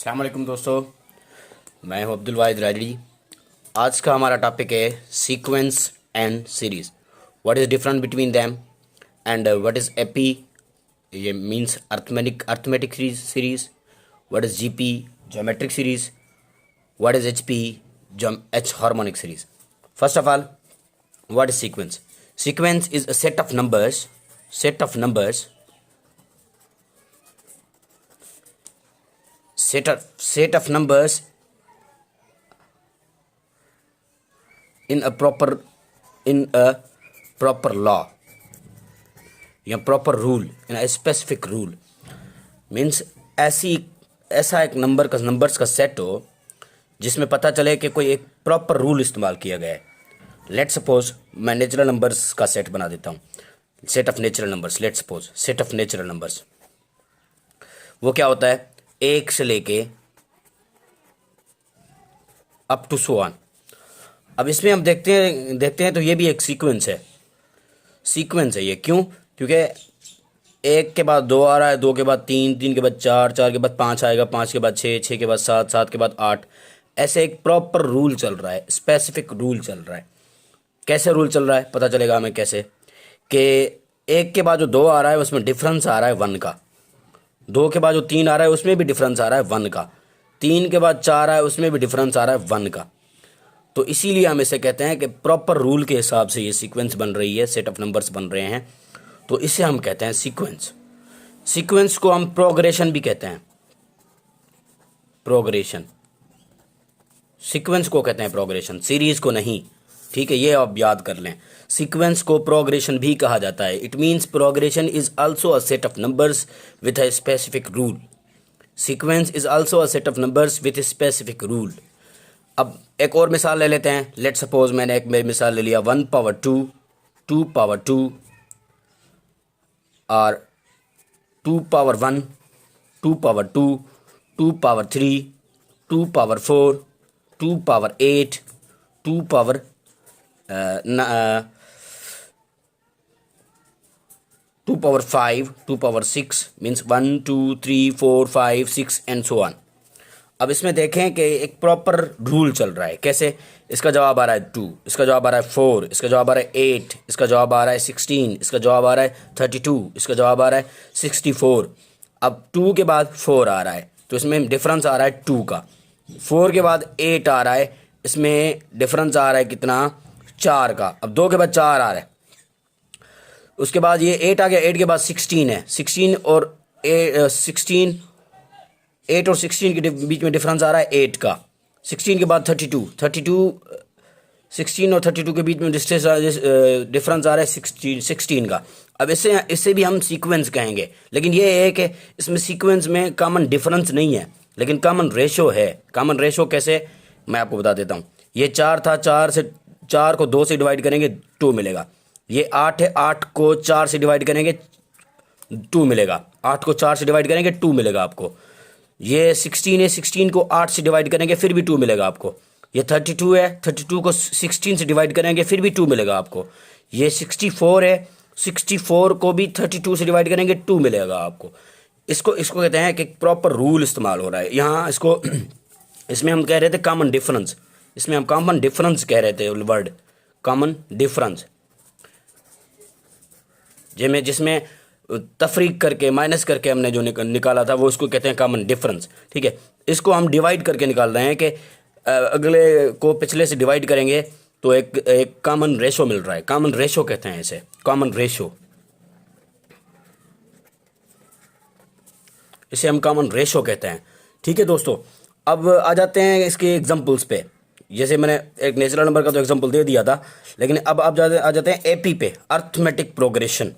अस्सलाम वालेकुम दोस्तों, मैं हूं अब्दुल वाहिद राजड़ी। आज का हमारा टॉपिक है sequence and series. What is different between them and what is AP, ये means arithmetic series. What is GP, geometric series. What is HP, H harmonic series. First of all, what is sequence? Sequence is a set of numbers set of numbers set of numbers in a proper law या proper rule, in a specific rule। Means ऐसा एक numbers का set हो जिसमें पता चले कि कोई एक प्रॉपर रूल इस्तेमाल किया गया है। लेट सपोज मैं नेचुरल नंबर्स का सेट बना देता हूँ, set of natural numbers. Let suppose set of natural numbers, वो क्या होता है? एक से लेके अप टू सो ऑन। अब इसमें हम देखते हैं तो ये भी एक सीक्वेंस है ये। क्यों? क्योंकि एक के बाद दो आ रहा है, दो के बाद तीन, तीन के बाद चार, चार के बाद पाँच आएगा, पाँच के बाद छः, छः के बाद सात, सात के बाद आठ। ऐसे एक प्रॉपर रूल चल रहा है, स्पेसिफिक रूल चल रहा है। कैसे रूल चल रहा है पता चलेगा हमें कैसे, कि एक के बाद जो दो आ रहा है उसमें डिफरेंस आ रहा है वन का, दो के बाद जो तीन आ रहा है उसमें भी डिफरेंस आ रहा है वन का, तीन के बाद चार आया उसमें भी डिफरेंस आ रहा है वन का। तो इसीलिए हम इसे कहते हैं कि प्रॉपर रूल के हिसाब से ये सीक्वेंस बन रही है, सेट ऑफ नंबर्स बन रहे हैं, तो इसे हम कहते हैं सीक्वेंस। सीक्वेंस को हम प्रोग्रेशन भी कहते हैं, प्रोग्रेशन। सीक्वेंस को कहते हैं प्रोग्रेशन, सीरीज को नहीं। ठीक है, ये आप याद कर लें। सीक्वेंस को प्रोग्रेशन भी कहा जाता है। It means progression is also a set of numbers with a specific rule. Sequence is also a set of numbers with specific rule. अब एक और मिसाल ले लेते हैं। लेट सपोज मैंने एक मिसाल ले लिया 1 पावर 2, 2 पावर 2 और 2 power 1, 2 power 2, 2 power 3, 2 power 4, 2 power 8, 2 power 2 power 5, 2 power 6, means 1 2 3 4 5 6 and so on. अब इसमें देखें कि एक प्रॉपर रूल चल रहा है। कैसे? इसका जवाब आ रहा है 2, इसका जवाब आ रहा है 4, इसका जवाब आ रहा है 8, इसका जवाब आ रहा है 16, इसका जवाब आ रहा है 32, इसका जवाब आ रहा है 64। अब 2 के बाद 4 आ रहा है तो इसमें डिफरेंस आ रहा है 2 का। 4 के बाद 8 आ रहा है, इसमें डिफरेंस आ रहा है कितना? 4 का। अब 2 के बाद 4 आ रहा है, उसके बाद ये 8 आ गया, 8 के बाद 16 है, 16 और 16, 8 और 16 के बीच में डिफरेंस आ रहा है 8 का। 16 के बाद 32, 16 और 32 के बीच में डिफरेंस आ रहा है 16 का। अब इससे भी हम सीक्वेंस कहेंगे, लेकिन ये है कि इसमें सीक्वेंस में कॉमन डिफरेंस नहीं है, लेकिन कॉमन रेशो है। कॉमन रेशो कैसे, मैं आपको बता देता हूँ। ये 4 था, 4 को 2 से डिवाइड करेंगे 2 मिलेगा। ये 8 है, 8 को 4 से डिवाइड करेंगे 2 मिलेगा। 8 को 4 से डिवाइड करेंगे 2 मिलेगा आपको। ये 16 है, 16 को 8 से डिवाइड करेंगे फिर भी 2 मिलेगा आपको। ये 32 है, 32 को 16 से डिवाइड करेंगे फिर भी 2 मिलेगा आपको। ये 64 है, 64 को भी 32 से डिवाइड करेंगे 2 मिलेगा आपको। इसको कहते हैं कि प्रॉपर रूल इस्तेमाल हो रहा है यहाँ। इसमें हम कह रहे थे कॉमन डिफरेंस, इसमें हम कॉमन डिफरेंस कह रहे थे, वर्ड कॉमन डिफरेंस, जिसमें तफरीक करके माइनस करके हमने जो निकाला था वो उसको कहते हैं कॉमन डिफरेंस। ठीक है, इसको हम डिवाइड करके निकाल रहे हैं कि अगले को पिछले से डिवाइड करेंगे तो एक कॉमन रेशो मिल रहा है। कॉमन रेशो कहते हैं इसे, कॉमन रेशो, इसे हम कॉमन रेशो कहते हैं। ठीक है दोस्तों, अब आ जाते हैं इसके एग्जांपल्स पे। जैसे मैंने एक नेचुरल नंबर का तो एग्जांपल दे दिया था, लेकिन अब आप आ जाते हैं एपी पे, अर्थमेटिक प्रोग्रेशन,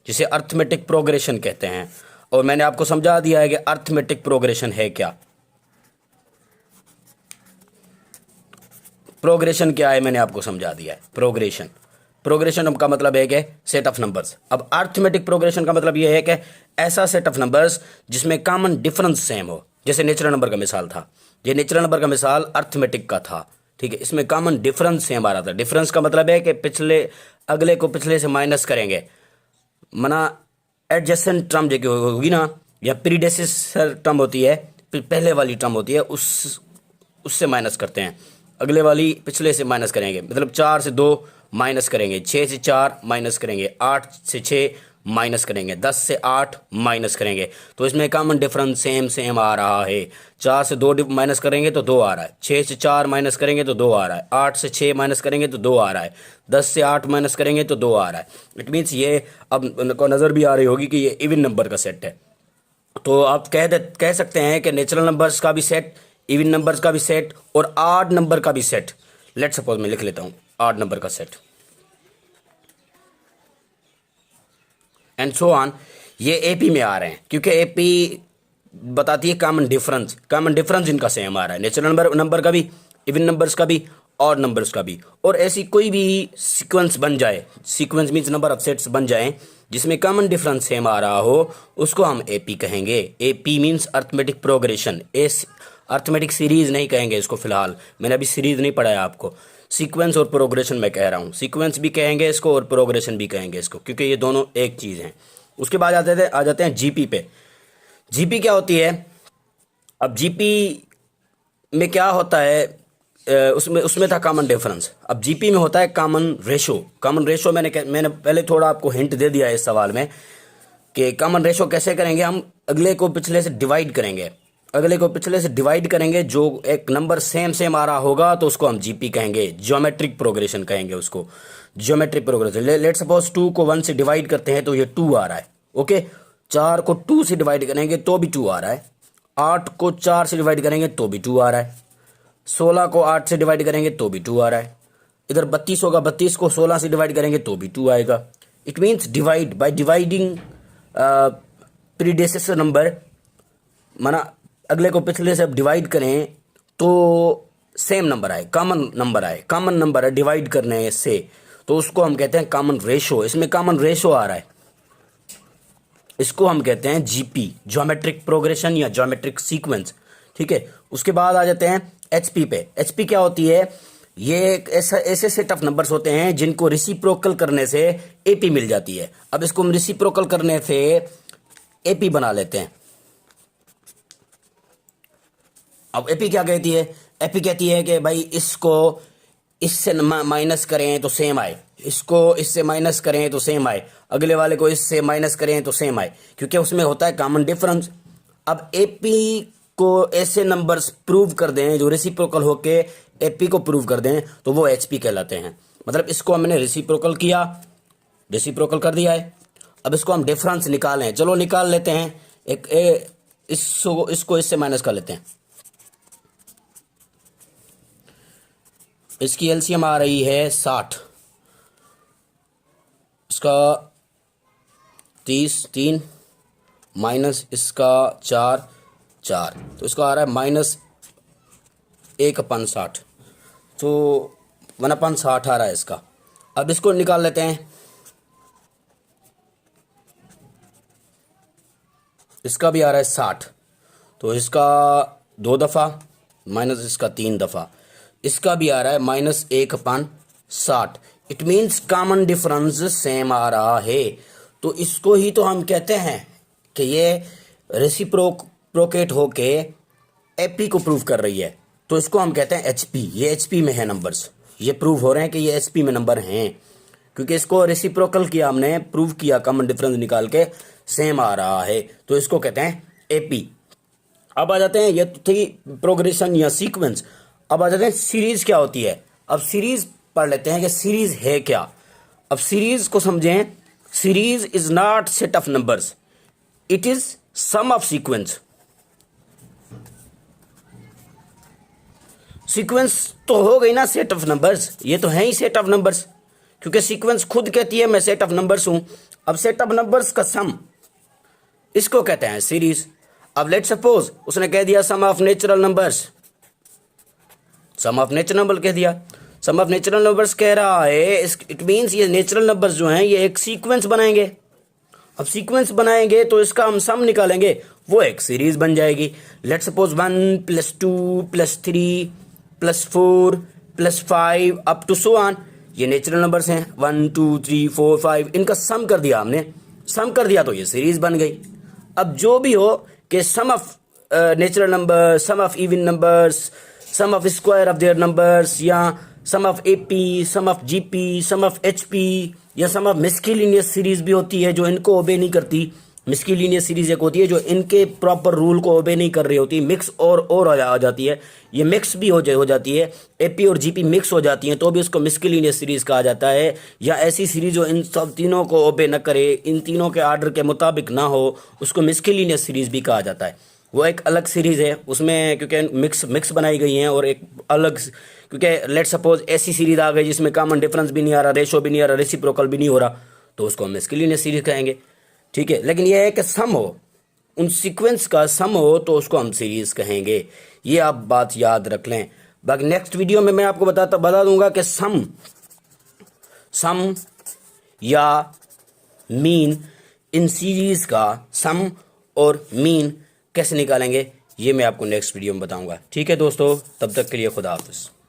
जिसे अर्थमेटिक प्रोग्रेशन कहते हैं। और मैंने आपको समझा दिया है कि अर्थमेटिक प्रोग्रेशन है क्या, प्रोग्रेशन क्या है, मैंने आपको समझा दिया है। प्रोग्रेशन का मतलब है कि सेट ऑफ नंबर्स। अब अर्थमेटिक प्रोग्रेशन का मतलब यह है कि ऐसा सेट ऑफ नंबर्स जिसमें कॉमन डिफरेंस सेम हो। जैसे नेचुरल नंबर का मिसाल था, ये नेचुरल नंबर का मिसाल अर्थमेटिक का था। ठीक है, इसमें कॉमन डिफरेंस सेम आ रहा था। डिफरेंस का मतलब है कि अगले को पिछले से माइनस करेंगे, मना एडजेसेंट टर्म जो होगी ना, या प्रीडेसेसर टर्म होती है, पहले वाली टर्म होती है उससे माइनस करते हैं, अगले वाली पिछले से माइनस करेंगे, मतलब 4 से 2 माइनस करेंगे, 6 से 4 माइनस करेंगे, 8 से 6 माइनस करेंगे, 10 से 8 माइनस करेंगे। तो इसमें कॉमन डिफरेंस सेम आ रहा है। 4 से 2 माइनस करेंगे तो 2 आ रहा है, 6 से 4 माइनस करेंगे तो 2 आ रहा है, 8 से 6 माइनस करेंगे तो 2 आ रहा है, 10 से 8 माइनस करेंगे तो 2 आ रहा है। इट मीन्स ये अब को नज़र भी आ रही होगी कि ये इवन नंबर का सेट है। तो आप कह सकते हैं कि नेचुरल नंबर्स का भी सेट, इवन नंबर्स का भी सेट और ऑड नंबर का भी सेट। लेट सपोज मैं लिख लेता हूँ ऑड नंबर का सेट एंड सो ऑन। ये एपी में आ रहे हैं क्योंकि एपी बताती है कॉमन डिफरेंस इनका सेम आ रहा है, नेचुरल नंबर का भी, इवन नंबर्स का भी, ऑड नंबर्स का भी। और ऐसी कोई भी सीक्वेंस बन जाए, sequence means number of sets बन जाए जिसमें कॉमन डिफरेंस सेम आ रहा हो, उसको हम एपी कहेंगे। AP means arithmetic progression. Arithmetic series नहीं कहेंगे इसको, फिलहाल मैंने अभी सीरीज नहीं पढ़ाया आपको, सीक्वेंस और प्रोग्रेशन मैं कह रहा हूँ। सीक्वेंस भी कहेंगे इसको और प्रोग्रेशन भी कहेंगे इसको, क्योंकि ये दोनों एक चीज़ हैं। उसके बाद आ जाते हैं जीपी पे। जीपी क्या होती है? अब जीपी में क्या होता है, उसमें था कॉमन डिफरेंस, अब जीपी में होता है कॉमन रेशो। मैंने पहले थोड़ा आपको हिंट दे दिया है इस सवाल में कि कॉमन रेशो कैसे करेंगे। हम अगले को पिछले से डिवाइड करेंगे, जो एक नंबर सेम आ रहा होगा तो उसको हम जीपी कहेंगे, ज्योमेट्रिक प्रोग्रेशन कहेंगे उसको, ज्योमेट्रिक प्रोग्रेशन। लेट सपोज 2 को 1 से डिवाइड करते हैं तो ये 2 आ रहा है, ओके। 4 को 2 से डिवाइड करेंगे तो भी 2 आ रहा है, 8 को 4 से डिवाइड करेंगे तो भी 2 आ रहा है, 16 को 8 से डिवाइड करेंगे तो भी 2 आ रहा है, इधर 32 होगा, 32 को 16 से डिवाइड करेंगे तो भी 2 आएगा। It means divide by dividing predecessor number, माना अगले को पिछले से अब डिवाइड करें तो सेम नंबर आए, कॉमन नंबर है डिवाइड करने से, तो उसको हम कहते हैं कॉमन रेशो। इसमें कॉमन रेशो आ रहा है, इसको हम कहते हैं जीपी, ज्योमेट्रिक प्रोग्रेशन या ज्योमेट्रिक सीक्वेंस, ठीक है। उसके बाद आ जाते हैं एचपी पे। एचपी क्या होती है? ये एक ऐसे सेट ऑफ नंबर्स होते हैं जिनको रिसिप्रोकल करने से एपी मिल जाती है। अब इसको हम रिसिप्रोकल करने से एपी बना लेते हैं। अब एपी क्या कहती है? एपी कहती है कि भाई इसको इससे माइनस करें तो सेम आए, इसको इससे माइनस करें तो सेम आए, अगले वाले को इससे माइनस करें तो सेम आए, क्योंकि उसमें होता है कॉमन डिफरेंस। अब एपी को ऐसे नंबर्स प्रूव कर दें जो रेसिप्रोकल होके एपी को प्रूव कर दें तो वो एचपी कहलाते हैं। मतलब इसको हमने रेसिप्रोकल कर दिया है। अब इसको हम डिफरेंस निकालें, चलो निकाल लेते हैं। इसको इससे माइनस कर लेते हैं। इसकी एलसीएम आ रही है 60, इसका 30 3 माइनस इसका 4 4, तो इसका आ रहा है -1/60, तो 1/60 आ रहा है इसका। अब इसको निकाल लेते हैं, इसका भी आ रहा है 60, तो इसका 2 दफ़ा माइनस इसका 3 दफ़ा, इसका भी आ रहा है -1/60। It means common difference same आ रहा है। तो इसको ही तो हम कहते हैं कि ये रेसिप्रोकेट होके एपी को प्रूव कर रही है, तो इसको हम कहते हैं एचपी। ये एचपी में है नंबर्स, ये प्रूव हो रहे हैं कि ये एचपी में नंबर हैं, क्योंकि इसको रेसिप्रोकल किया, हमने प्रूव किया, कॉमन डिफरेंस निकाल के सेम आ रहा है, तो इसको कहते हैं एपी। अब आ जाते हैं, ये थी प्रोग्रेशन या सीक्वेंस। अब आ जाते हैं सीरीज क्या होती है। अब सीरीज पढ़ लेते हैं कि सीरीज है क्या। अब सीरीज को समझें। Series is not set of numbers, it is sum of sequence. Sequence तो हो गई ना सेट ऑफ नंबर्स, ये तो है ही सेट ऑफ नंबर्स, क्योंकि सीक्वेंस खुद कहती है मैं सेट ऑफ नंबर्स हूं। अब सेट ऑफ नंबर्स का सम, इसको कहते हैं सीरीज। अब लेट सपोज उसने कह दिया sum of natural numbers, sum of natural number कह दिया, सम ऑफ नेचुरल नंबर्स कह रहा है, इट मीन्स ये नेचुरल नंबर्स जो हैं ये एक सीक्वेंस बनाएंगे। अब सीक्वेंस बनाएंगे तो इसका हम सम निकालेंगे, वो एक सीरीज बन जाएगी। Let suppose 1 + 2 + 3 + 4 + 5 up to so on, ये नेचुरल नंबर्स हैं। 1 2 3 4 5, इनका सम कर दिया हमने, सम कर दिया तो ये सीरीज बन गई। अब जो भी हो कि sum of natural number, sum of even numbers, sum of square of their numbers, या sum of AP, sum of GP, sum of HP, या सम ऑफ मिस्किलिनियस सीरीज भी होती है जो इनको ओबे नहीं करती। मिस्किलिनियस सीरीज एक होती है जो इनके प्रॉपर रूल को ओबे नहीं कर रही होती, मिक्स और आ जाती है। ये मिक्स भी हो जाती है, एपी और जीपी मिक्स हो जाती हैं तो भी उसको मिस्किलिनियस सीरीज कहा जाता है। या ऐसी सीरीज जो इन सब तीनों को ओबे न करे, इन तीनों के आर्डर के मुताबिक ना हो, उसको मिस्किलिनियस सीरीज भी कहा जाता है। वो एक अलग सीरीज़ है, उसमें क्योंकि मिक्स बनाई गई हैं और एक अलग, क्योंकि लेट सपोज ऐसी सीरीज आ गई जिसमें कॉमन डिफरेंस भी नहीं आ रहा, रेशो भी नहीं आ रहा, रेसिप्रोकल भी नहीं हो रहा, तो उसको हम मिस्किलिनियस सीरीज कहेंगे। ठीक है, लेकिन यह है कि सम हो, उन सीक्वेंस का सम हो तो उसको हम सीरीज कहेंगे। ये आप बात याद रख लें। बाकी नेक्स्ट वीडियो में मैं आपको बता दूंगा कि सम या मीन, इन सीरीज का सम और मीन कैसे निकालेंगे, ये मैं आपको नेक्स्ट वीडियो में बताऊंगा। ठीक है दोस्तों, तब तक के लिए खुदा हाफिज़।